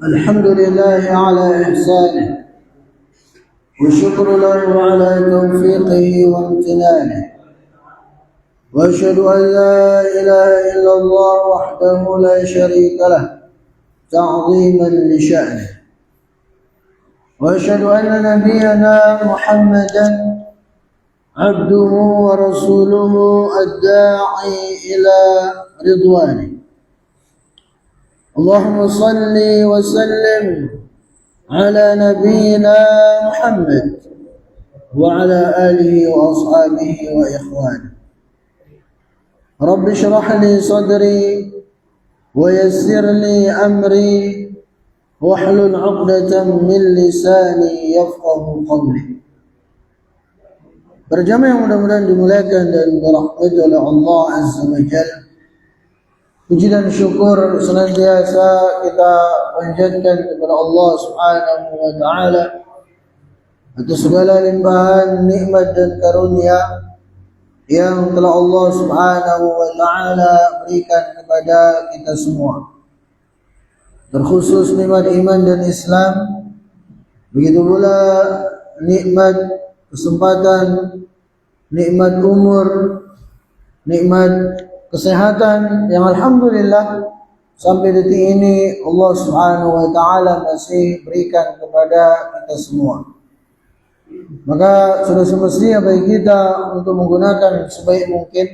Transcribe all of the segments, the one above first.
الحمد لله على إحسانه والشكر له على توفيقه وامتنانه وأشهد أن لا إله إلا الله وحده لا شريك له تعظيما لشأنه وأشهد أن نبينا محمدا عبده ورسوله الداعي إلى رضوانه اللهم صل وسلم على نبينا محمد وعلى آله وأصحابه وإخوانه رب اشرح لي صدري ويسر لي أمري واحلل عقدة من لساني يفقه قولي. Berjamaah yang mudah-mudahan dimuliakan dan dirahmati oleh Allah Azza wa Jalla. Puji dan syukur senantiasa kita panjatkan kepada Allah Subhanahu wa taala atas segala limpahan nikmat dan karunia yang telah Allah Subhanahu wa taala berikan kepada kita semua. Terkhusus nikmat iman dan Islam, begitu pula nikmat kesempatan, nikmat umur, nikmat kesehatan yang alhamdulillah sampai detik ini Allah Subhanahu wa taala masih berikan kepada kita semua. Maka sudah semestinya bagi kita untuk menggunakan sebaik mungkin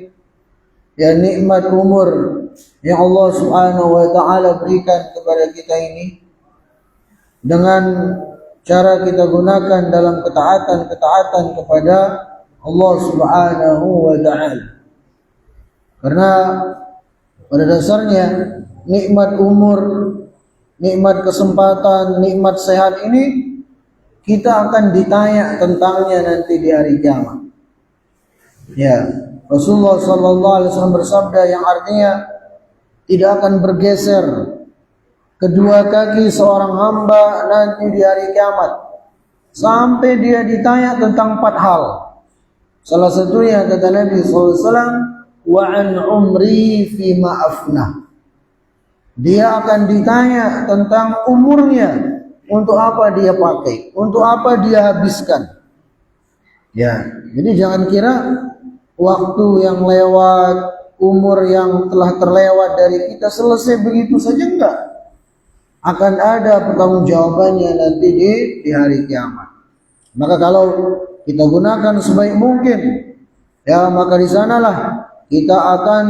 ya nikmat umur yang Allah Subhanahu wa taala berikan kepada kita ini dengan cara kita gunakan dalam ketaatan kepada Allah Subhanahu wa taala. Karena pada dasarnya nikmat umur, nikmat kesempatan, nikmat sehat ini kita akan ditanya tentangnya nanti di hari kiamat. Ya, Rasulullah sallallahu alaihi wasallam bersabda yang artinya tidak akan bergeser kedua kaki seorang hamba nanti di hari kiamat sampai dia ditanya tentang 4 hal. Salah satunya kata Nabi sallallahu alaihi wasallam, wa an umri fima afnah. Dia akan ditanya tentang umurnya, untuk apa dia pakai, untuk apa dia habiskan. Ya, jadi jangan kira waktu yang lewat, umur yang telah terlewat dari kita selesai begitu saja, enggak. Akan ada pertanggungjawabannya nanti di hari kiamat. Maka kalau kita gunakan sebaik mungkin, ya maka di sanalah kita akan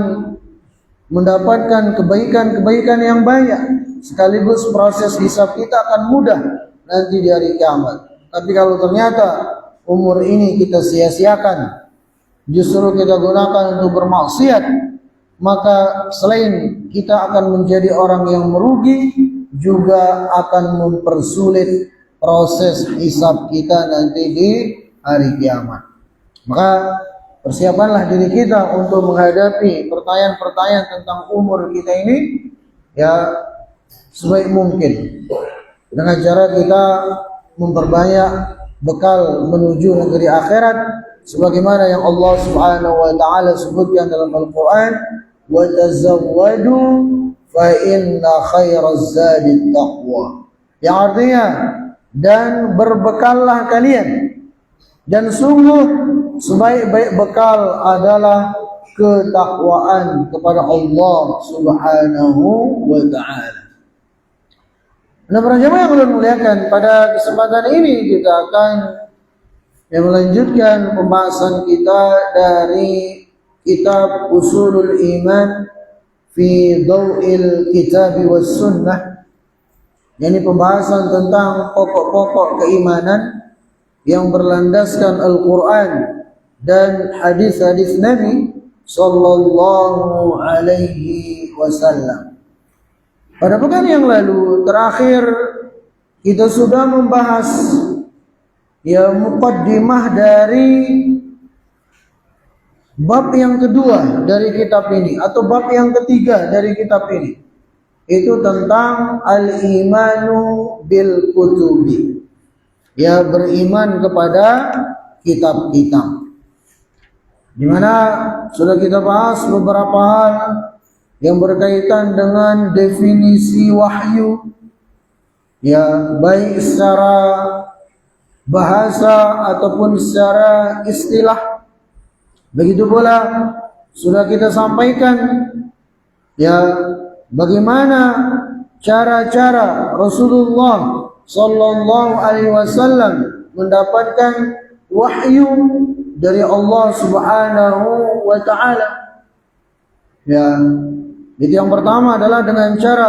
mendapatkan kebaikan-kebaikan yang banyak, sekaligus proses hisab kita akan mudah nanti di hari kiamat. Tapi kalau ternyata umur ini kita sia-siakan, justru kita gunakan untuk bermaksiat, maka selain kita akan menjadi orang yang merugi, juga akan mempersulit proses hisab kita nanti di hari kiamat. Maka persiapanlah diri kita untuk menghadapi pertanyaan-pertanyaan tentang umur kita ini ya sebaik mungkin, dengan cara kita memperbanyak bekal menuju negeri akhirat sebagaimana yang Allah Subhanahu wa taala sebutkan dalam Al-Qur'an, wa tazawwadu fa inna khairaz zadi taqwa, yang artinya dan berbekallah kalian, dan sungguh sebaik-baik bekal adalah ketakwaan kepada Allah Subhanahu wa taala. Nah, para jemaah yang dimuliakan, pada kesempatan ini kita akan melanjutkan pembahasan kita dari kitab Ushulul Iman fi Dhaw'il Kitab was Sunnah, yakni pembahasan tentang pokok-pokok keimanan yang berlandaskan Al-Quran dan hadis-hadis Nabi sallallahu alaihi wasallam. Pada pekan yang lalu terakhir kita sudah membahas ya muqaddimah dari bab yang kedua dari kitab ini, atau bab yang ketiga dari kitab ini, itu tentang al-imanu bil kutubi, ya beriman kepada kitab-kitab, di mana sudah kita bahas beberapa hal yang berkaitan dengan definisi wahyu, ya, baik secara bahasa ataupun secara istilah. Begitu pula sudah kita sampaikan, ya, bagaimana cara-cara Rasulullah sallallahu alaihi wasallam mendapatkan wahyu dari Allah Subhanahu wa taala. Ya, jadi yang pertama adalah dengan cara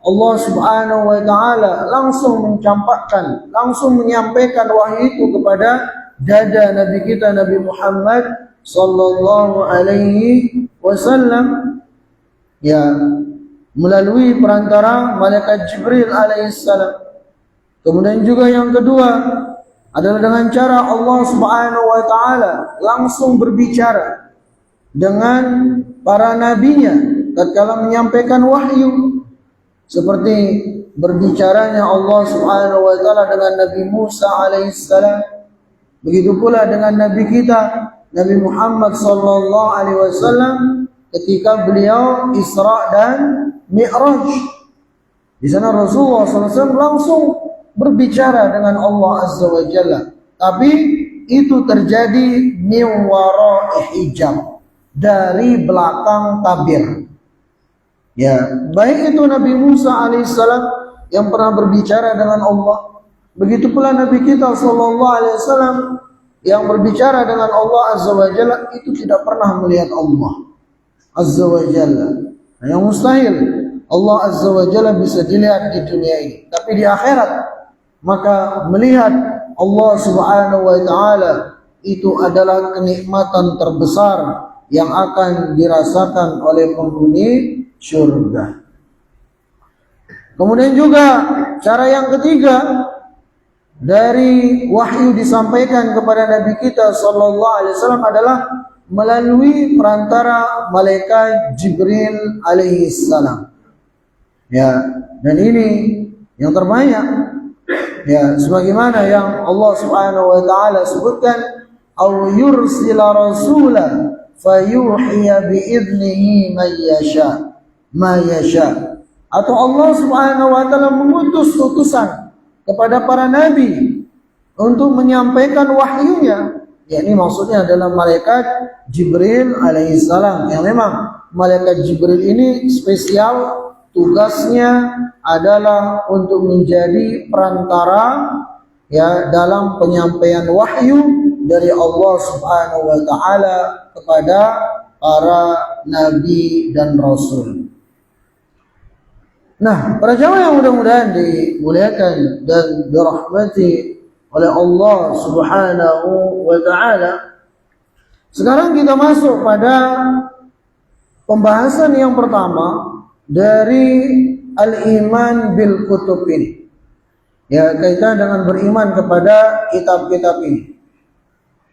Allah Subhanahu wa taala langsung mencampakkan, langsung menyampaikan wahyu itu kepada dada Nabi kita Nabi Muhammad sallallahu alaihi wasallam, ya, melalui perantara malaikat Jibril alaihissalam. Kemudian juga yang kedua adalah dengan cara Allah Subhanahu wa taala langsung berbicara dengan para nabinya tatkala menyampaikan wahyu, seperti berbicaranya Allah Subhanahu wa taala dengan Nabi Musa alaihissalam. Begitu pula dengan nabi kita Nabi Muhammad sallallahu alaihi wasallam ketika beliau Isra dan Mi'raj. Di sana Rasulullah sallallahu alaihi wasallam langsung berbicara dengan Allah Azza wa Jalla, tapi itu terjadi min wara'i hijab, dari belakang tabir. Ya, baik itu Nabi Musa alaihissalam yang pernah berbicara dengan Allah, begitu pula Nabi kita sallallahu alaihi wasallam yang berbicara dengan Allah Azza wa Jalla itu tidak pernah melihat Allah Azza wa Jalla. Yang mustahil Allah Azza wa Jalla bisa dilihat di dunia ini, tapi di akhirat maka melihat Allah Subhanahu wa taala itu adalah kenikmatan terbesar yang akan dirasakan oleh penghuni surga. Kemudian juga cara yang ketiga dari wahyu disampaikan kepada Nabi kita sallallahu alaihi wasallam adalah melalui perantara malaikat Jibril alaihi salam. Ya, dan ini yang terbanyak, ya, sebagaimana yang Allah Subhanahu wa taala sebutkan, au yursila rasula fayuhiya biidnihi ma yasha, atau Allah Subhanahu wa taala mengutus utusan kepada para nabi untuk menyampaikan wahyunya. Ya, ini maksudnya adalah malaikat Jibril alaihissalam, yang memang malaikat Jibril ini spesial, tugasnya adalah untuk menjadi perantara, ya, dalam penyampaian wahyu dari Allah Subhanahu wa taala kepada para nabi dan rasul. Nah, para jamaah yang mudah-mudahan dimuliakan dan dirahmati oleh Allah Subhanahu wa taala, sekarang kita masuk pada pembahasan yang pertama dari al-iman bil kutub ini. Ya, kaitan dengan beriman kepada kitab-kitab ini.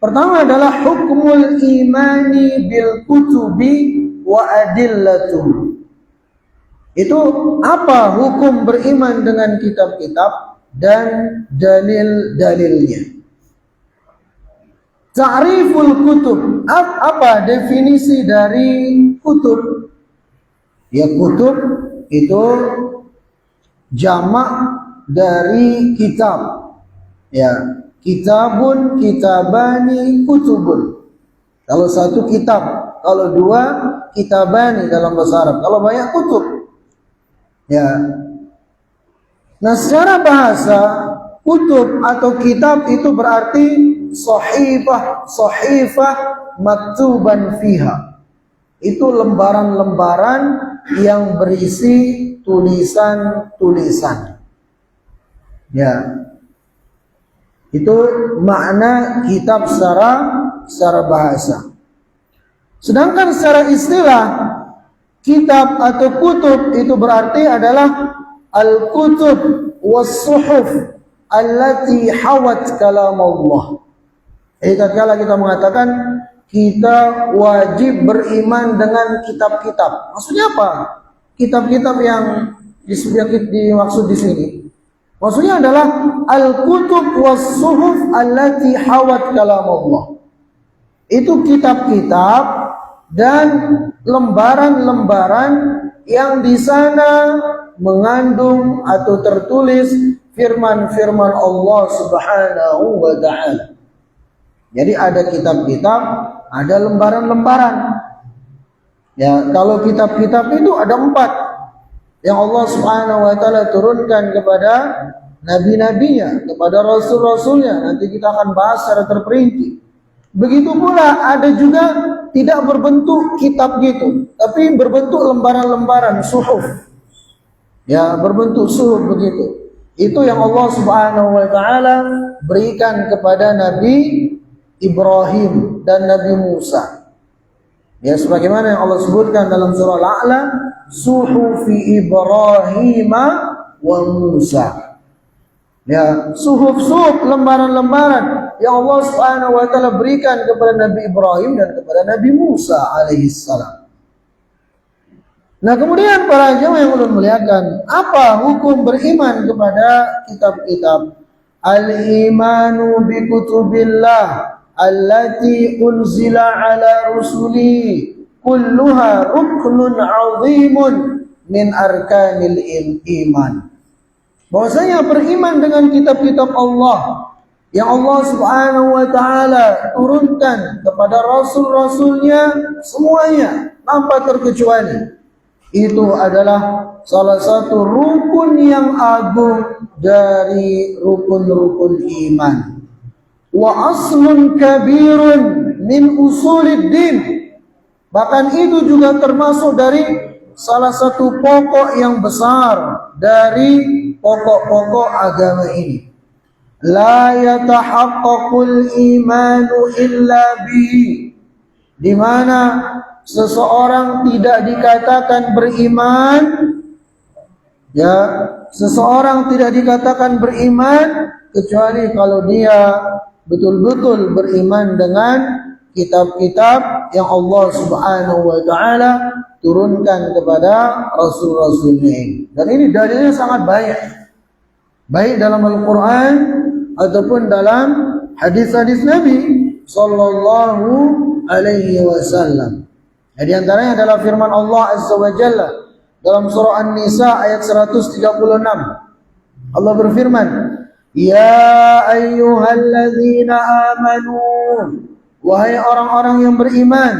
Pertama adalah hukmul imani bil kutubi wa adillatuh. Itu apa hukum beriman dengan kitab-kitab dan dalil-dalilnya. Ta'riful kutub, apa definisi dari kutub? Ya, kutub itu jamak dari kitab. Ya, kitabun, kitabani, kutubun. Kalau satu kitab, kalau dua kitabani dalam bahasa Arab. Kalau banyak kutub. Ya. Nah, secara bahasa kutub atau kitab itu berarti sahifah maktuban fiha. Itu lembaran-lembaran yang berisi tulisan-tulisan. Ya. Itu makna kitab secara bahasa. Sedangkan secara istilah, kitab atau kutub itu berarti adalah al-kutub was-suhuf allati hawat kalam Allah. Tatkala kita mengatakan kita wajib beriman dengan kitab-kitab. Maksudnya apa? Kitab-kitab yang dimaksud di sini. Maksudnya adalah al-kutub was-suhuf allati hawat kalam Allah. Itu kitab-kitab dan lembaran-lembaran yang di sana mengandung atau tertulis firman-firman Allah Subhanahu wa ta'ala. Jadi ada kitab-kitab, ada lembaran-lembaran. Ya, kalau kitab-kitab itu ada 4 yang Allah Subhanahu wa ta'ala turunkan kepada nabi-nabinya, kepada rasul-rasulnya. Nanti kita akan bahas secara terperinci. Begitu pula ada juga tidak berbentuk kitab gitu, tapi berbentuk lembaran-lembaran, suhuf. Ya, berbentuk suhuf begitu. Itu yang Allah Subhanahu wa ta'ala berikan kepada Nabi Ibrahim dan Nabi Musa. Ya, sebagaimana yang Allah sebutkan dalam surah Al-A'la, suhufi Ibrahim wa Musa. Ya, suhuf-suhuf, lembaran-lembaran yang Allah Subhanahu wa ta'ala berikan kepada Nabi Ibrahim dan kepada Nabi Musa alaihissalam. Nah, kemudian para jemaah yang ulun muliakan, apa hukum beriman kepada kitab-kitab? Al-imanu bi kutubillah allati unzila ala rusuli kulluha ruknun 'azimun min arkanil iman. Bahwasanya beriman dengan kitab-kitab Allah yang Allah Subhanahu wa ta'ala turunkan kepada rasul-rasulnya semuanya tanpa terkecuali, itu adalah salah satu rukun yang agung dari rukun-rukun iman. Wa aslun kabirun min usuliddin. Bahkan itu juga termasuk dari salah satu pokok yang besar dari pokok-pokok agama ini. La yatahaqqaqul imanu illa bihi. Di mana seseorang tidak dikatakan beriman, ya, seseorang tidak dikatakan beriman kecuali kalau dia betul-betul beriman dengan kitab-kitab yang Allah Subhanahu wa ta'ala turunkan kepada rasul-rasulnya ini. Dan ini dalilnya sangat banyak, baik dalam Al-Quran ataupun dalam hadis-hadis Nabi sallallahu alaihi wasallam. Di antaranya adalah firman Allah Azza wa Jalla dalam surah An-Nisa ayat 136. Allah berfirman, "Ya ayyuhalladzina amanu," wahai orang-orang yang beriman,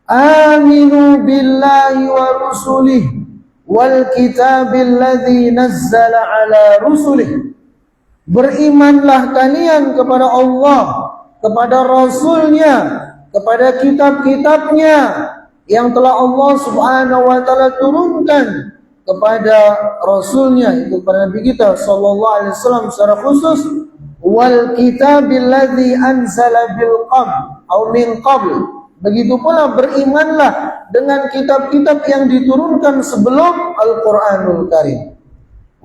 "aminu billahi wa rusulihi wal kitabil ladzi nazzala ala rusulihi." Berimanlah kalian kepada Allah, kepada Rasulnya, kepada kitab-kitabnya yang telah Allah Subhanahu wa ta'ala turunkan kepada Rasulnya, itu kepada Nabi kita sallallahu alaihi wasallam secara khusus, wal kitabil ladzi anzala bil qabl atau min qabl. Begitu pula berimanlah dengan kitab-kitab yang diturunkan sebelum Al-Qur'anul Karim.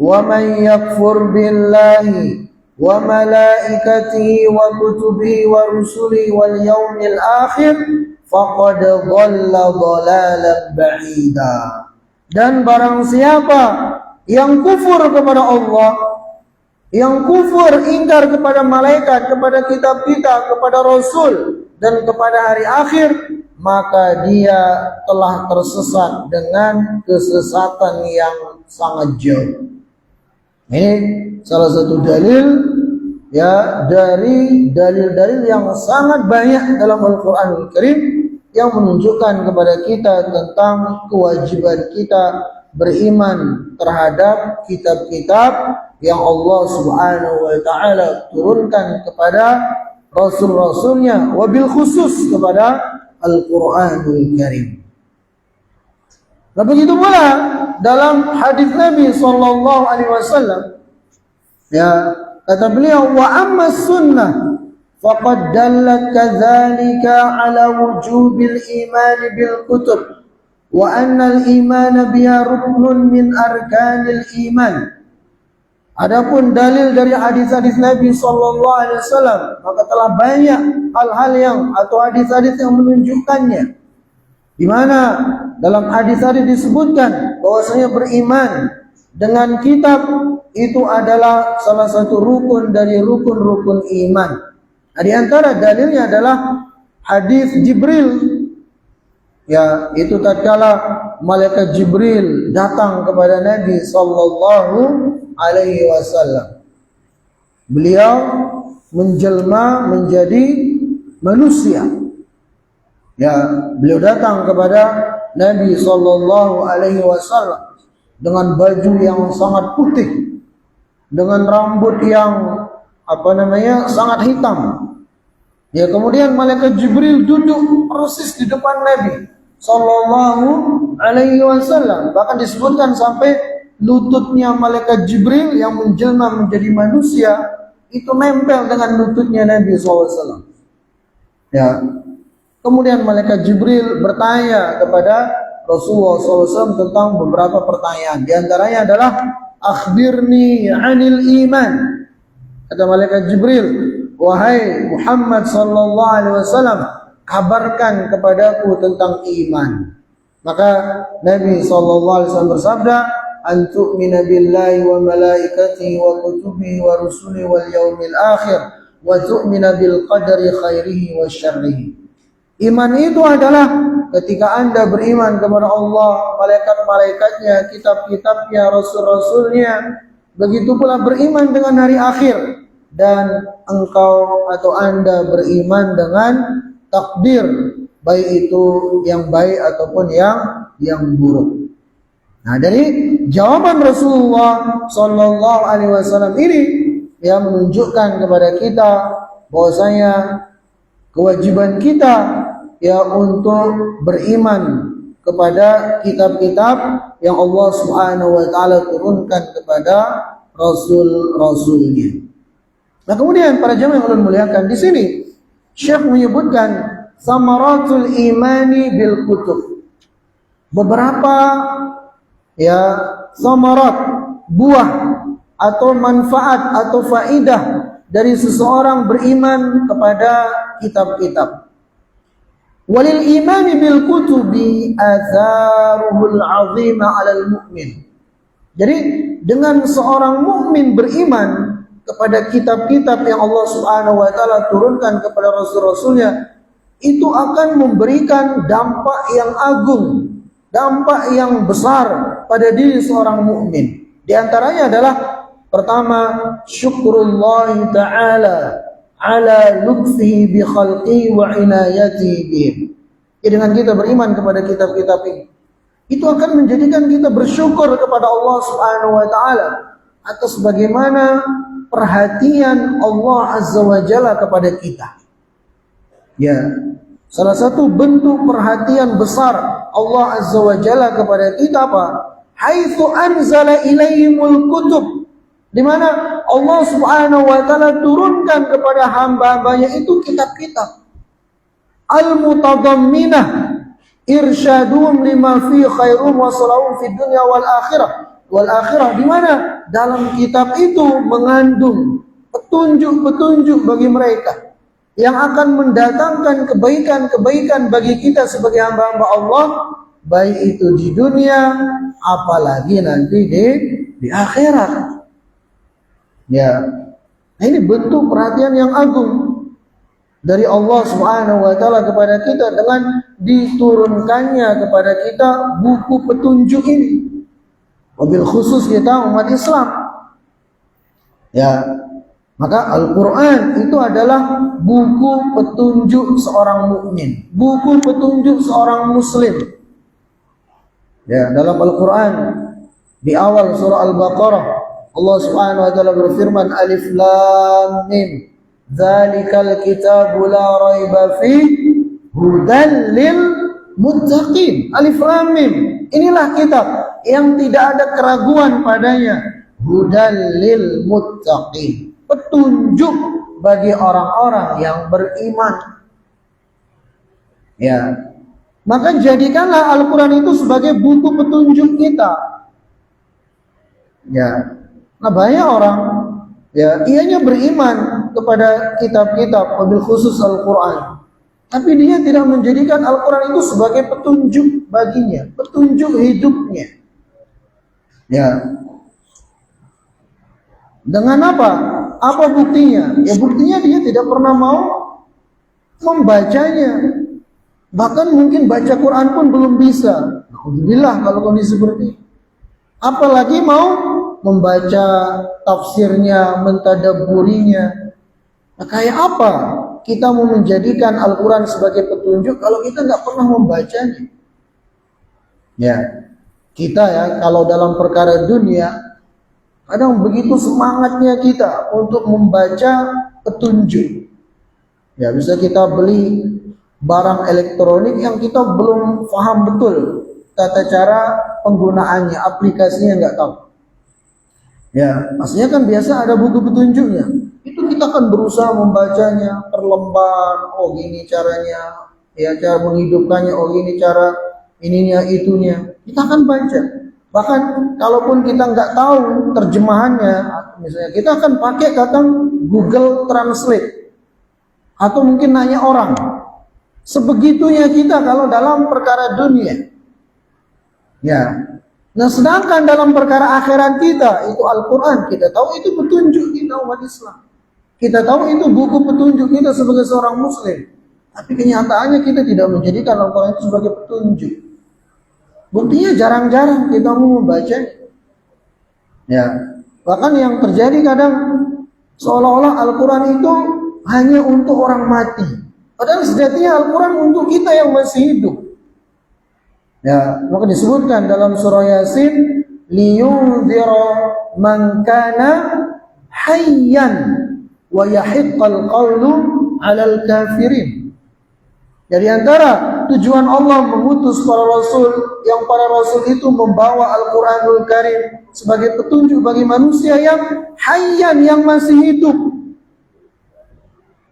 Wa man yakfur billahi wa malaikatihi wa kutubihi wa rusulihi wal yaumil akhir faqad dhalla dhalalan ba'ida. Dan barang siapa yang kufur kepada Allah, yang kufur ingkar kepada malaikat, kepada kitab kita, kepada rasul dan kepada hari akhir, maka dia telah tersesat dengan kesesatan yang sangat jauh. Ini salah satu dalil, ya, dari dalil-dalil yang sangat banyak dalam Al-Qur'anul Karim yang menunjukkan kepada kita tentang kewajiban kita beriman terhadap kitab-kitab yang Allah Subhanahu wa ta'ala turunkan kepada rasul-rasulnya, wabil khusus kepada Al-Qur'anul Karim. Nah, begitu pula dalam hadis Nabi sallallahu alaihi wasallam, ya, kata beliau, wa amma sunnah faqad dallat kadzalika ala wujubil iman bil kutub wa anna al iman biha ruknun min arkanil iman. Adapun dalil dari hadis-hadis Nabi sallallahu alaihi wasallam, maka telah banyak hal-hal yang atau hadis-hadis yang menunjukkannya, di mana dalam hadis-hadis disebutkan bahwasanya beriman dengan kitab itu adalah salah satu rukun dari rukun-rukun iman. Nah, di antara dalilnya adalah hadis Jibril, Ya, itu tatkala malaikat Jibril datang kepada Nabi sallallahu alaihi wasallam. Beliau menjelma menjadi manusia. Ya, beliau datang kepada Nabi sallallahu alaihi wasallam dengan baju yang sangat putih, dengan rambut yang sangat hitam. Ya, kemudian malaikat Jibril duduk persis di depan Nabi sallallahu alaihi wasallam. Bahkan disebutkan sampai lututnya malaikat Jibril yang menjelma menjadi manusia itu nempel dengan lututnya Nabi sallallahu alaihi wasallam. Ya. Kemudian malaikat Jibril bertanya kepada Rasulullah SAW tentang beberapa pertanyaan. Di antaranya adalah akhbirni 'anil iman. Kata malaikat Jibril, wahai Muhammad sallallahu alaihi wasallam, kabarkan kepadaku tentang iman. Maka Nabi sallallahu alaihi wasallam bersabda, an tu'mina billahi wa malaikatihi wa kutubihi wa rusulihi wal yaumil akhir wa tu'mina bil qadari khairihi wa syarrihi. Iman itu adalah ketika Anda beriman kepada Allah, malaikat-malaikatnya, kitab-kitabnya, rasul-rasulnya, begitu pula beriman dengan hari akhir, dan engkau atau Anda beriman dengan takdir, baik itu yang baik ataupun yang buruk. Nah, dari jawaban Rasulullah sallallahu alaihi wasallam ini yang menunjukkan kepada kita bahwasanya kewajiban kita ya untuk beriman kepada kitab-kitab yang Allah Subhanahu wa taala turunkan kepada rasul-rasulnya. Nah, kemudian para jamaah yang Allah muliakan, di sini Syekh menyebutkan samaratul imani bil kutub. Beberapa samarat, buah atau manfaat atau faidah dari seseorang beriman kepada kitab-kitab. Walil imani bil kutubi atharuhul 'azima 'alal mu'min. Jadi dengan seorang mukmin beriman kepada kitab-kitab yang Allah Subhanahu wa taala turunkan kepada rasul-rasulnya, itu akan memberikan dampak yang agung, dampak yang besar pada diri seorang mukmin. Di antaranya adalah pertama, syukrullah ta'ala ala lutfihi bi khalqihi wa inayatihi bihim. Dengan kita beriman kepada kitab-kitab ini, itu akan menjadikan kita bersyukur kepada Allah Subhanahu wa taala atas bagaimana perhatian Allah Azza wa Jalla kepada kita. Ya, salah satu bentuk perhatian besar Allah Azza wa Jalla kepada kita apa? Haitsu anzala ilaihimul kutub, di mana Allah Subhanahu wa taala turunkan kepada hamba-hambanya itu kitab-kitab al-mutadamminah irsyadum lima fi khairum wa salahum fid dunya wal akhirah, di mana dalam kitab itu mengandung petunjuk-petunjuk bagi mereka yang akan mendatangkan kebaikan-kebaikan bagi kita sebagai hamba-hamba Allah, baik itu di dunia apalagi nanti di akhirat. Ya, nah ini bentuk perhatian yang agung dari Allah Subhanahu wa taala kepada kita dengan diturunkannya kepada kita buku petunjuk ini. Wabil khusus kita umat Islam. Ya, maka Al-Qur'an itu adalah buku petunjuk seorang mukmin, buku petunjuk seorang muslim. Ya, dalam Al-Qur'an di awal surah Al-Baqarah Allah Subhanahu wa taala berfirman, Alif Lam Mim, dzalikal kitabu la raiba fi hudan lil muttaqin. Alif Lam Mim, inilah kitab yang tidak ada keraguan padanya, hudan lil muttaqin, petunjuk bagi orang-orang yang beriman. Ya, maka jadikanlah Al-Quran itu sebagai buku petunjuk kita. Ya, nah banyak orang ya ianya beriman kepada kitab-kitab, wabil khusus Al-Quran, tapi dia tidak menjadikan Al-Quran itu sebagai petunjuk baginya, petunjuk hidupnya. Ya, dengan apa? Apa buktinya? Ya buktinya dia tidak pernah mau membacanya. Bahkan mungkin baca Quran pun belum bisa. Alhamdulillah kalau kondisi seperti itu. Apalagi mau membaca tafsirnya, mentadabburinya. Nah, kayak apa kita mau menjadikan Al-Quran sebagai petunjuk kalau kita nggak pernah membacanya? Ya, kita ya kalau dalam perkara dunia kadang begitu semangatnya kita untuk membaca petunjuk. Ya, bisa kita beli barang elektronik yang kita belum paham betul tata cara penggunaannya, aplikasinya nggak tahu. Ya, maksudnya kan biasa ada buku petunjuknya. Itu kita kan berusaha membacanya per lembar. Oh gini caranya, ya cara menghidupkannya. Oh gini cara ininya itunya. Kita akan baca. Bahkan kalaupun kita nggak tahu terjemahannya, misalnya kita akan pakai kata Google Translate atau mungkin nanya orang. Sebegitunya kita kalau dalam perkara dunia. Ya. Nah, sedangkan dalam perkara akhirat kita itu Al-Quran, kita tahu itu petunjuk kita umat Islam. Kita tahu itu buku petunjuk kita sebagai seorang Muslim. Tapi kenyataannya kita tidak menjadikan Al-Quran itu sebagai petunjuk. Buktinya jarang-jarang kita mau membaca. Ya, bahkan yang terjadi kadang seolah-olah Al-Quran itu hanya untuk orang mati. Padahal sejatinya Al-Quran untuk kita yang masih hidup. Ya, maka disebutkan dalam surah Yasin, liyunzira man kana hayyan wa yahiqqal qawlu 'alal kafirin. Dari antara tujuan Allah mengutus para rasul, yang para rasul itu membawa Al-Quranul Karim sebagai petunjuk bagi manusia yang hayyan, yang masih hidup.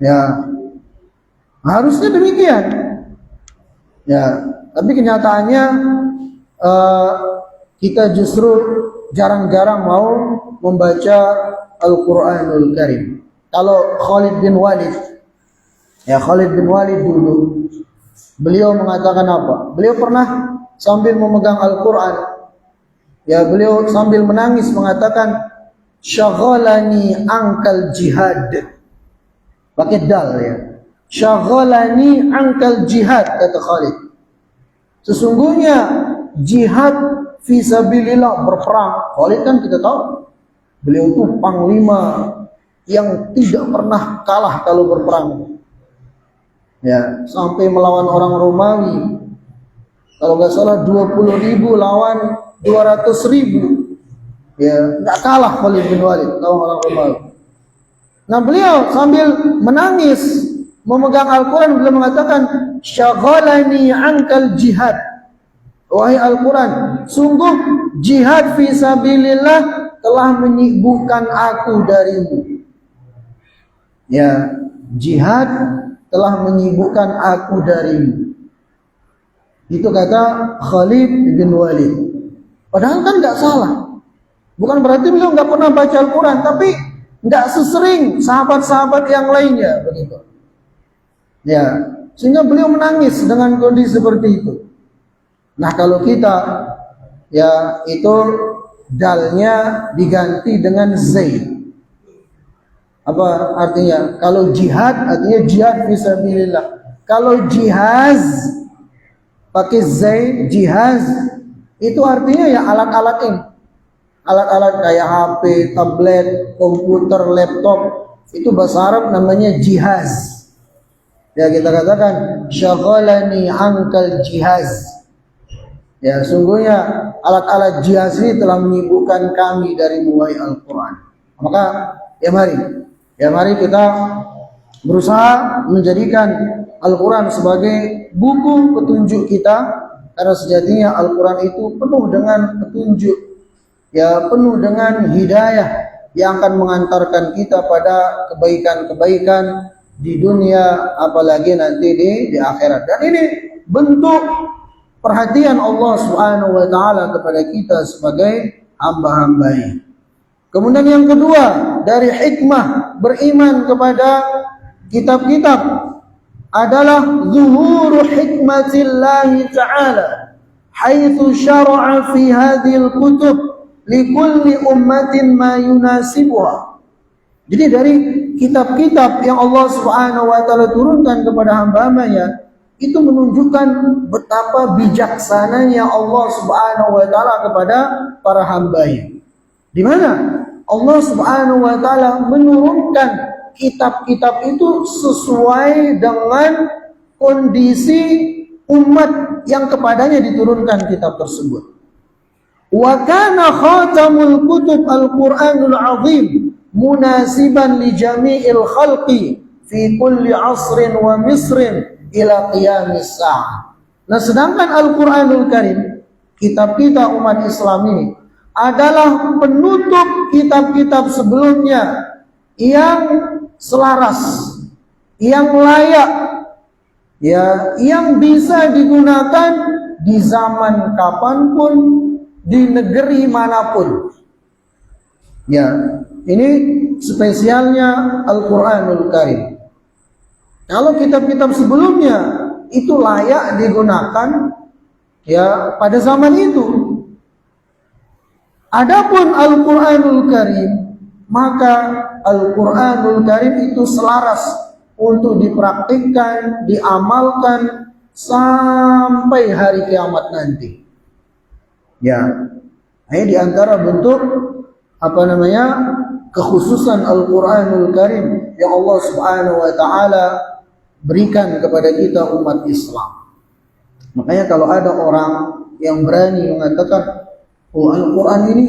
Ya, harusnya demikian. Ya, tapi kenyataannya kita justru jarang-jarang mau membaca Al-Quranul Karim. Kalau Khalid bin Walid, ya Khalid bin Walid dulu, beliau mengatakan apa? Beliau pernah sambil memegang Al-Quran, ya beliau sambil menangis mengatakan, syaghalani angkal jihad. Pakai dal ya. Syaghalani angkal jihad, kata Khalid. Sesungguhnya jihad fisabilillah, berperang. Khalid kan kita tahu, beliau itu panglima yang tidak pernah kalah kalau berperang. Ya, sampai melawan orang Romawi. Kalau nggak salah 20.000 lawan 200.000. Ya, nggak kalah Khalid bin Walid lawan orang Romawi. Nah, beliau sambil menangis memegang Al-Quran, beliau mengatakan, syaghalani ankal jihad. Wahai Al-Quran, sungguh jihad fisabilillah telah menyibukkan aku darimu. Ya, jihad telah menyibukkan aku darimu. Itu kata Khalid bin Walid. Padahal kan nggak salah. Bukan berarti beliau nggak pernah baca Al-Quran, tapi nggak sesering sahabat-sahabat yang lainnya begitu. Ya, sehingga beliau menangis dengan kondisi seperti itu. Nah, kalau kita, ya itu dalnya diganti dengan zai. Apa artinya? Kalau jihad artinya jihad fisabilillah. Kalau jihaz pakai zai, jihaz itu artinya ya alat-alat ini. Alat-alat kayak HP, tablet, komputer, laptop, itu bahasa Arab namanya jihaz. Ya, kita katakan syaghalani ankal jihaz. Ya, sungguhnya alat-alat jihaz ini telah menyibukkan kami dari mulai Al-Quran. Maka ya mari kita berusaha menjadikan Al-Quran sebagai buku petunjuk kita, karena sejatinya Al-Quran itu penuh dengan petunjuk, ya penuh dengan hidayah yang akan mengantarkan kita pada kebaikan-kebaikan di dunia, apalagi nanti di akhirat. Dan ini bentuk perhatian Allah Subhanahu wa taala kepada kita sebagai hamba-hambanya. Kemudian yang kedua, dari hikmah beriman kepada kitab-kitab adalah zuhuru hikmatillahi ta'ala haitsu syara'a fi hadhil kutub likulli ummatin ma yunasibuha. Jadi dari kitab-kitab yang Allah Subhanahu wa taala turunkan kepada hamba-hambanya, itu menunjukkan betapa bijaksananya Allah Subhanahu wa taala kepada para hamba-Nya. Di mana Allah Subhanahu wa taala menurunkan kitab-kitab itu sesuai dengan kondisi umat yang kepadanya diturunkan kitab tersebut. Wa kana khatamul kutub al-Qur'anul azim munasiban li jami'il khalqi fi kulli asrin wa misrin ila qiyamis sa'ah. Nah, sedangkan Al-Qur'anul Karim, kitab kita umat Islam ini, adalah penutup kitab-kitab sebelumnya yang selaras, yang layak, ya, yang bisa digunakan di zaman kapanpun, di negeri manapun. Ya, ini spesialnya Al-Qur'anul Karim. Kalau kitab-kitab sebelumnya itu layak digunakan ya pada zaman itu. Adapun Al-Qur'anul Karim, maka Al-Qur'anul Karim itu selaras untuk dipraktikkan, diamalkan sampai hari kiamat nanti. Ya, ini diantara bentuk kekhususan Al-Qur'anul Karim yang Allah Subhanahu wa taala berikan kepada kita umat Islam. Makanya kalau ada orang yang berani mengatakan, oh, Al-Quran ini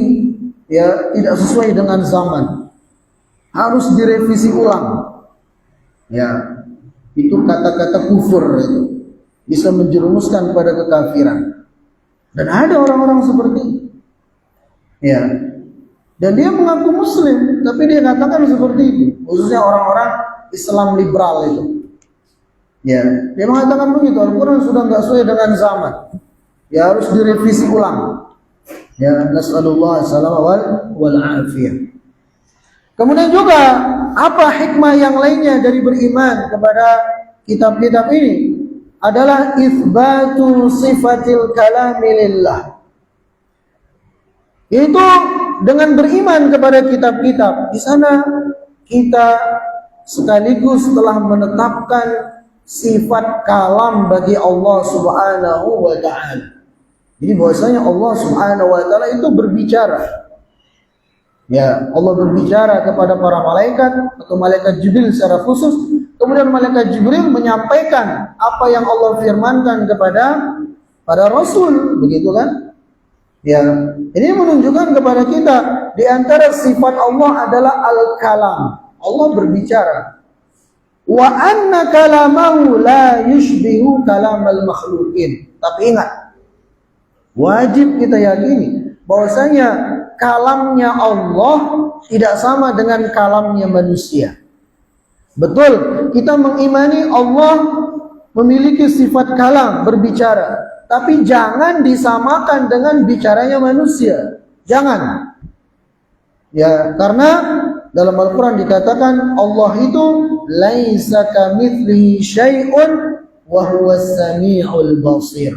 ya tidak sesuai dengan zaman, harus direvisi ulang, ya, itu kata-kata kufur, itu bisa menjerumuskan pada kekafiran. Dan ada orang-orang seperti itu, ya, dan dia mengaku Muslim, tapi dia katakan seperti itu, khususnya orang-orang Islam liberal itu. Ya, dia mengatakan begitu, Al-Quran sudah nggak sesuai dengan zaman, ya harus direvisi ulang. Ya, nas'alullah salamah wal afiyah. Kemudian juga apa hikmah yang lainnya dari beriman kepada kitab-kitab ini adalah itsbatu sifatil kalami lillah. Yaitu dengan beriman kepada kitab-kitab, di sana kita sekaligus telah menetapkan sifat kalam bagi Allah Subhanahu wa ta'ala. Jadi bahwasanya Allah Subhanahu wa ta'ala itu berbicara. Ya, Allah berbicara kepada para malaikat atau malaikat Jibril secara khusus. Kemudian malaikat Jibril menyampaikan apa yang Allah firmankan kepada para rasul, begitu kan? Ya, ini menunjukkan kepada kita di antara sifat Allah adalah al-kalam. Allah berbicara. Wa anna kalamahu la yushbihu kalamal makhluqin. Tapi ingat, wajib kita yakini bahwasanya kalamnya Allah tidak sama dengan kalamnya manusia. Betul, kita mengimani Allah memiliki sifat kalam, berbicara, tapi jangan disamakan dengan bicaranya manusia. Jangan. Ya, karena dalam Al-Quran dikatakan Allah itu laisa kamitslihi syai'un wa huwas sami'ul basir.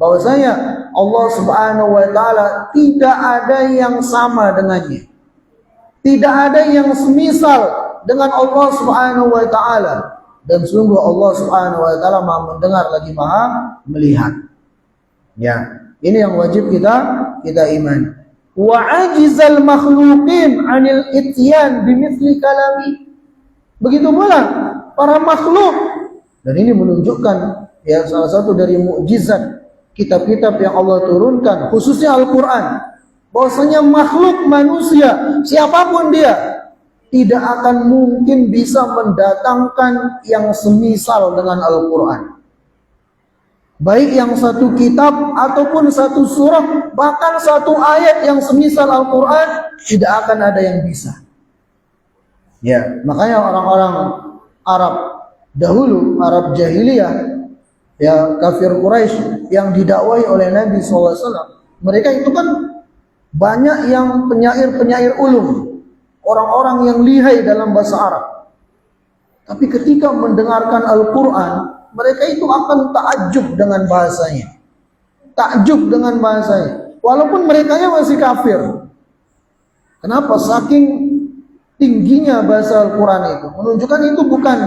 Bahwasanya Allah Subhanahu wa taala tidak ada yang sama dengannya. Tidak ada yang semisal dengan Allah Subhanahu wa taala, dan sungguh Allah Subhanahu wa taala Maha mendengar lagi Maha melihat. Ya, ini yang wajib kita imani. Wa ajizal makhluqin 'anil ityan bimithli kalami. Begitu pula para makhluk, dan ini menunjukkan ya salah satu dari mukjizat kitab-kitab yang Allah turunkan, khususnya Al-Quran, bahwasanya makhluk manusia siapapun dia tidak akan mungkin bisa mendatangkan yang semisal dengan Al-Quran. Baik yang satu kitab ataupun satu surah, bahkan satu ayat yang semisal Al-Quran, tidak akan ada yang bisa. Ya, makanya orang-orang Arab dahulu, Arab jahiliyah, ya kafir Quraisy yang didakwai oleh Nabi SAW, mereka itu kan banyak yang penyair-penyair ulum, orang-orang yang lihai dalam bahasa Arab. Tapi ketika mendengarkan Al-Quran, mereka itu akan takjub dengan bahasanya. Takjub dengan bahasanya. Walaupun merekanya masih kafir. Kenapa? Saking tingginya bahasa Al-Quran itu. Menunjukkan itu bukan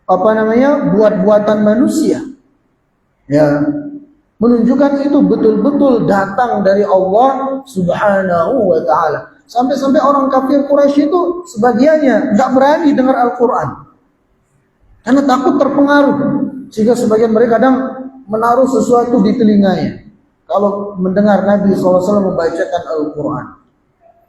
buat-buatan manusia. Ya, menunjukkan itu betul-betul datang dari Allah Subhanahu wa taala. Sampai-sampai orang kafir Quraisy itu sebagiannya enggak berani dengar Al-Qur'an. Karena takut terpengaruh. Sehingga sebagian mereka kadang menaruh sesuatu di telinganya kalau mendengar Nabi SAW membacakan Al-Quran.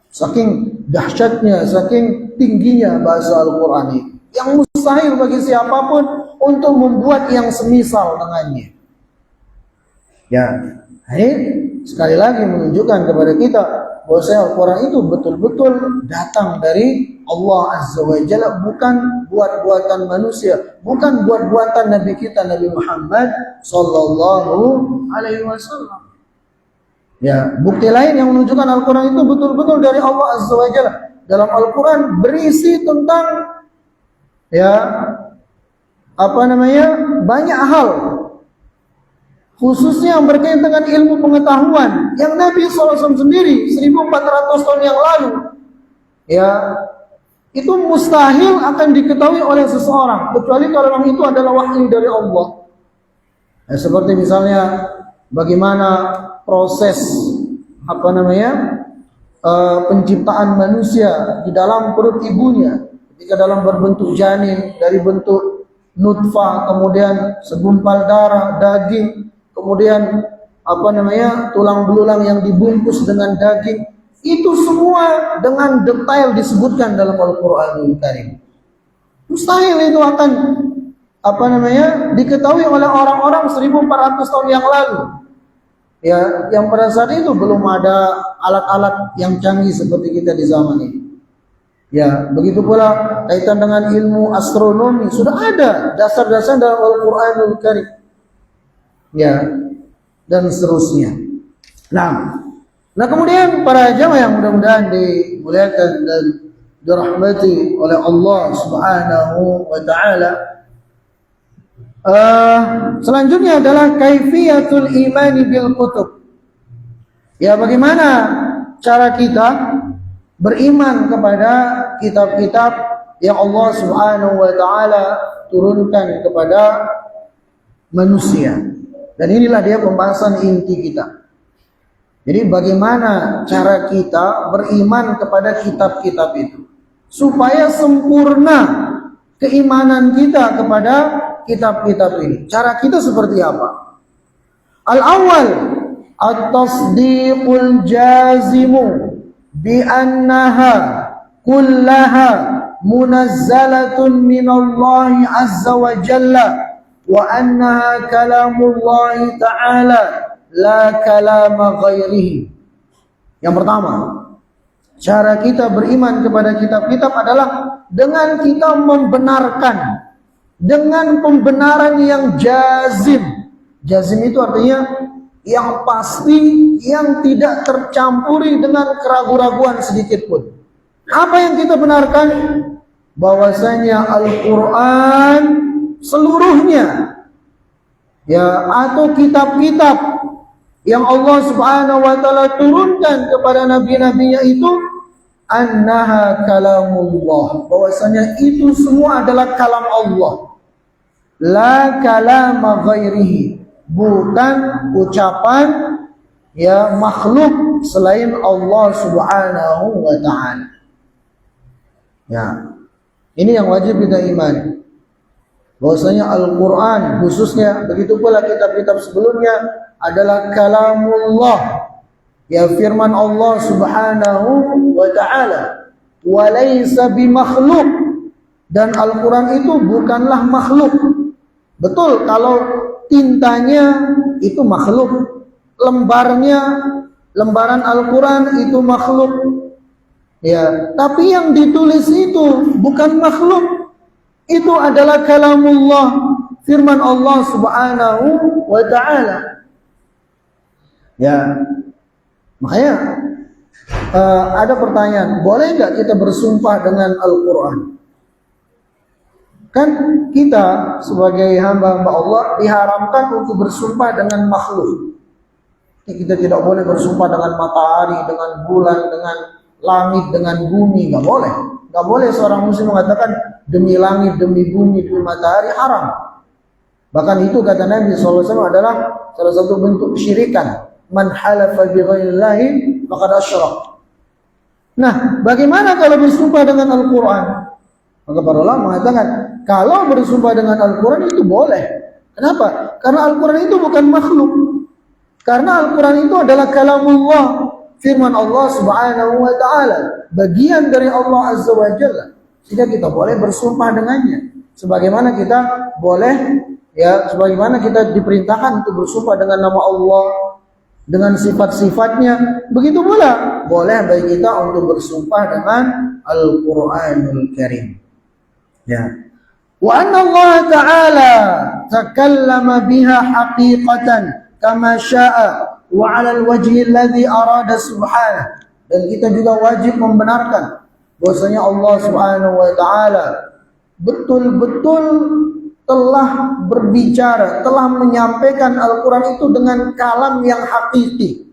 Saking dahsyatnya, saking tingginya bahasa Al-Quran ini, yang mustahil bagi siapapun untuk membuat yang semisal dengannya. Ya, ini sekali lagi menunjukkan kepada kita bahwa Al-Quran itu betul-betul datang dari Allah Azza wa Jalla, bukan buat-buatan manusia, bukan buat-buatan Nabi kita Nabi Muhammad sallallahu alaihi wasallam. Ya, bukti lain yang menunjukkan Al-Quran itu betul-betul dari Allah Azza wa Jalla. Dalam Al-Quran berisi tentang banyak hal, khususnya yang berkaitan dengan ilmu pengetahuan yang Nabi SAW sendiri 1400 tahun yang lalu, ya, itu mustahil akan diketahui oleh seseorang kecuali kalau memang itu adalah wahyu dari Allah. Ya, seperti misalnya bagaimana proses penciptaan manusia di dalam perut ibunya, ketika dalam berbentuk janin, dari bentuk nutfah, kemudian segumpal darah, daging, kemudian tulang belulang yang dibungkus dengan daging. Itu semua dengan detail disebutkan dalam Al-Qur'anul Karim. Mustahil itu akan diketahui oleh orang-orang 1400 tahun yang lalu. Ya, yang pada saat itu belum ada alat-alat yang canggih seperti kita di zaman ini. Ya, begitu pula kaitan dengan ilmu astronomi, sudah ada dasar-dasar dalam Al-Qur'anul Karim. Ya, dan seterusnya. Nah, kemudian para jamaah yang mudah-mudahan dimuliakan dan dirahmati oleh Allah Subhanahu wa taala, selanjutnya adalah kaifiyatul imani bil kutub. Ya, bagaimana cara kita beriman kepada kitab-kitab yang Allah Subhanahu wa taala turunkan kepada manusia. Dan inilah dia pembahasan inti kita. Jadi bagaimana cara kita beriman kepada kitab-kitab itu supaya sempurna keimanan kita kepada kitab-kitab ini. Cara kita seperti apa? Al-awwal at-tasdiqul jazimu bi annaha kullaha munazzalatun minallahi azza wa jalla wa annaha kalamullahi ta'ala la kalama ghairihi. Yang pertama, cara kita beriman kepada kitab-kitab adalah dengan kita membenarkan dengan pembenaran yang jazim. Jazim itu artinya yang pasti, yang tidak tercampuri dengan keraguan-raguan sedikit pun. Apa yang kita benarkan? Bahwasanya Al-Quran seluruhnya, ya, atau kitab-kitab yang Allah Subhanahu wa taala turunkan kepada nabi-nabinya itu annaha kalamullah, bahwasanya itu semua adalah kalam Allah, la kalama ghairihi, bukan ucapan ya makhluk selain Allah Subhanahu wa taala. Ya, ini yang wajib kita imani, bahwasanya Al-Quran khususnya, begitu pula kitab-kitab sebelumnya adalah kalamullah, ya, firman Allah Subhanahu wa ta'ala, wa laysa bimakhluk, dan Al-Quran itu bukanlah makhluk. Betul kalau tintanya itu makhluk, lembaran Al-Quran itu makhluk, ya, tapi yang ditulis itu bukan makhluk. Itu adalah kalamullah, firman Allah Subhanahu wa ta'ala. Ya, makanya ada pertanyaan, boleh nggak kita bersumpah dengan Al-Quran? Kan kita sebagai hamba-hamba Allah diharamkan untuk bersumpah dengan makhluk. Kita tidak boleh bersumpah dengan matahari, dengan bulan, dengan langit, dengan bumi, nggak boleh. Nggak boleh seorang muslim mengatakan demi langit, demi bumi, demi matahari haram. Bahkan itu kata Nabi SAW adalah salah satu bentuk kesyirikan. Man halafa bi ghairillahi faqad asyrak. Nah, bagaimana kalau bersumpah dengan Al-Quran? Maka para ulama mengatakan, kalau bersumpah dengan Al-Quran itu boleh. Kenapa? Karena Al-Quran itu bukan makhluk. Karena Al-Quran itu adalah kalamullah, firman Allah Subhanahu wa taala, bagian dari Allah Azza wa Jalla. Sehingga kita boleh bersumpah dengannya. Sebagaimana kita boleh, sebagaimana kita diperintahkan untuk bersumpah dengan nama Allah, dengan sifat-sifatnya, begitu pula boleh bagi kita untuk bersumpah dengan Al-Quranul Karim. Wa anna Allah Ta'ala takallama biha haqiqatan kama sya'a wa 'ala al-wajhi alladhi arada subhanahu. Dan kita juga wajib membenarkan bahwasanya Allah Subhanahu wa taala betul-betul telah berbicara, telah menyampaikan Al-Quran itu dengan kalam yang hakiki.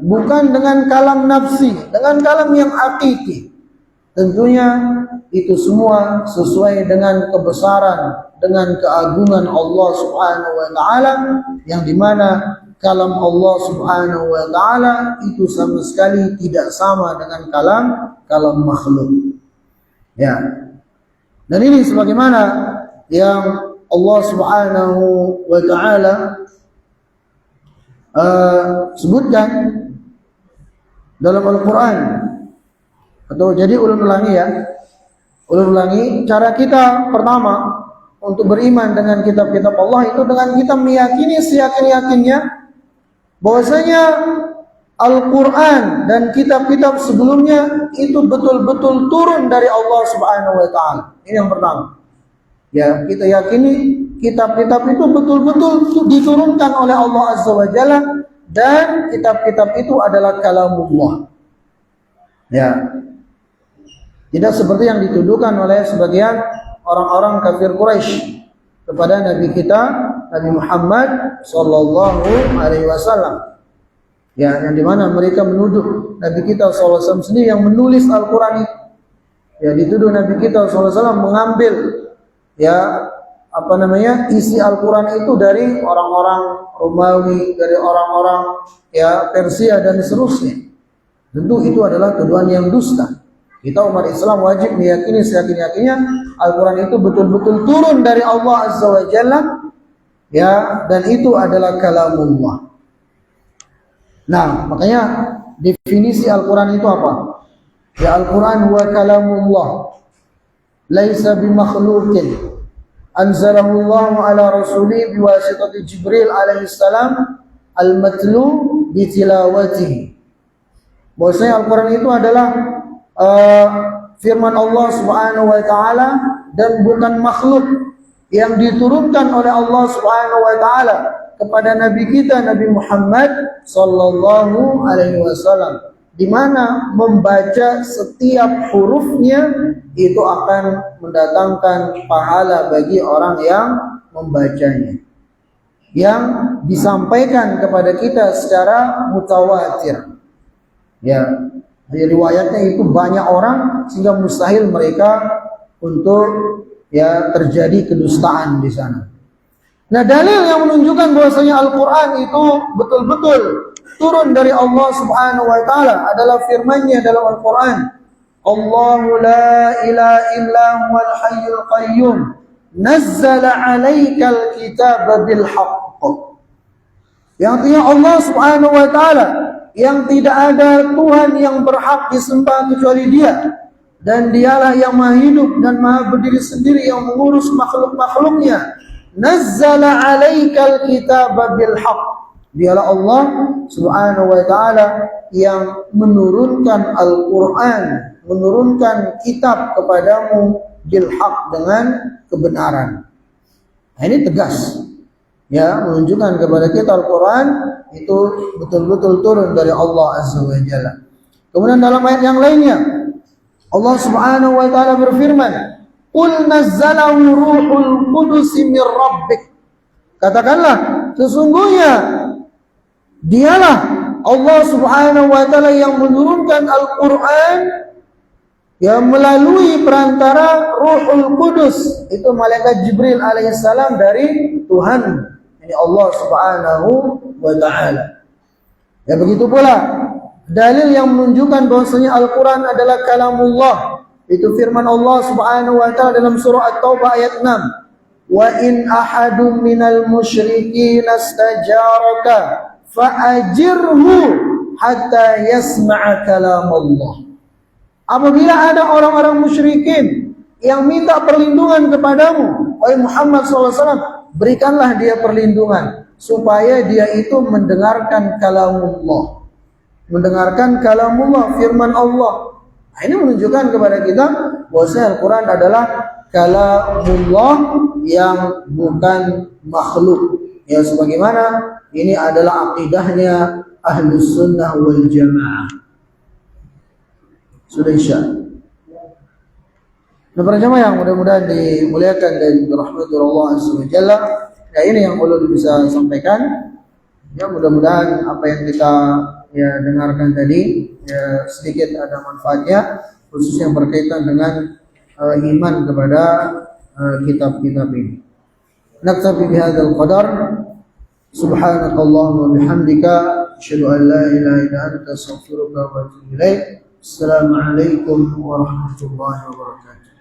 Bukan dengan kalam nafsi, dengan kalam yang hakiki. Tentunya itu semua sesuai dengan kebesaran, dengan keagungan Allah Subhanahu wa taala, yang dimana kalam Allah Subhanahu wa taala itu sama sekali tidak sama dengan kalam makhluk. Dan ini sebagaimana yang Allah Subhanahu wa taala sebutkan dalam Al-Quran. Atau jadi ulang-ulangi ulang-ulangi cara kita pertama untuk beriman dengan kitab-kitab Allah itu dengan kita meyakini seyakin-yakinnya bahwasanya Al-Quran dan kitab-kitab sebelumnya itu betul-betul turun dari Allah Subhanahu wa taala. Ini yang pertama. Kita yakini kitab-kitab itu betul-betul diturunkan oleh Allah Azza wa Jalla, dan kitab-kitab itu adalah kalamullah. Tidak seperti yang dituduhkan oleh sebagian orang-orang kafir Quraisy kepada Nabi kita, Nabi Muhammad sallallahu alaihi wasallam. Yang dimana mereka menuduh Nabi kita SAW sendiri yang menulis Al-Quran itu. Dituduh Nabi kita SAW mengambil isi Al-Quran itu dari orang-orang Romawi, dari orang-orang Persia dan seterusnya. Tentu itu adalah tuduhan yang dusta. Kita umat Islam wajib meyakini seyakin-yakinnya Al-Quran itu betul-betul turun dari Allah Azza wa Jalla, dan itu adalah kalamullah. Nah, makanya definisi Al-Quran itu apa? Al-Quran huwa kalamullah, laisa bimakhluqin, anzalahu Allah ala rasulih biwasitati Jibril alaihi salam, al-matlu bitilawatihi. Bahwasanya Al-Quran itu adalah firman Allah Subhanahu wa taala dan bukan makhluk yang diturunkan oleh Allah Subhanahu wa taala kepada Nabi kita Nabi Muhammad sallallahu alaihi wasallam, di mana membaca setiap hurufnya itu akan mendatangkan pahala bagi orang yang membacanya, yang disampaikan kepada kita secara mutawatir. Di riwayatnya itu banyak orang sehingga mustahil mereka untuk terjadi kedustaan di sana. Nah, dalil yang menunjukkan bahwasanya Al-Quran itu betul-betul turun dari Allah Subhanahu wa taala adalah firman-Nya dalam Al-Quran. Allahu la ilaha illa huwal hayyul qayyum nazzala 'alaikal kitaba bil haqq. Yang artinya Allah Subhanahu wa taala yang tidak ada Tuhan yang berhak disembah kecuali Dia, dan Dialah yang Maha hidup dan Maha berdiri sendiri yang mengurus makhluk-makhluknya. Nazzala 'alaikal kitaba bil haqq. Dialah Allah Subhanahu wa taala yang menurunkan Al-Quran, menurunkan kitab kepadamu bil haqq, dengan kebenaran. Nah, ini tegas menunjukkan kepada kita Al-Quran itu betul-betul turun dari Allah Azza wa Jalla. Kemudian dalam ayat yang lainnya Allah Subhanahu wa taala berfirman, "Qul nazzalahu ruhul qudus min rabbik." Katakanlah, sesungguhnya Dialah Allah Subhanahu wa taala yang menurunkan Al-Quran yang melalui perantara Ruhul Kudus, itu malaikat Jibril alaihissalam dari Tuhan, ini Allah Subhanahu wa taala. Ya begitu pula dalil yang menunjukkan bahwasanya Al-Qur'an adalah kalamullah, itu firman Allah Subhanahu wa taala dalam surah At-Taubah ayat 6. Wa in ahadum minal musyrikin astajaraka fa'ajirhu hatta yasma'a kalam Allah. Apabila ada orang-orang musyrikin yang minta perlindungan kepadamu, wahai Muhammad SAW, berikanlah dia perlindungan supaya dia itu mendengarkan kalamullah, mendengarkan kalamullah, firman Allah. Nah, ini menunjukkan kepada kita bahwa Al-Quran adalah kalamullah yang bukan makhluk. Ya, sebagaimana ini adalah akidahnya Ahlus Sunnah wal Jamaah. Sudah Isya. Nah, para jamaah yang mudah-mudahan dimuliakan dan dirahmati Allah Azza wa Jalla, ya ini yang ulun bisa sampaikan. Ya, mudah-mudahan apa yang kita dengarkan tadi ya sedikit ada manfaatnya, khususnya yang berkaitan dengan iman kepada kitab-kitab ini. Naktafi bihadzal qadar. Subhanakallahumma wa bihamdika asyhadu an la ilaha illa anta astaghfiruka wa atubu ilaik. Assalamualaikum warahmatullahi wabarakatuh.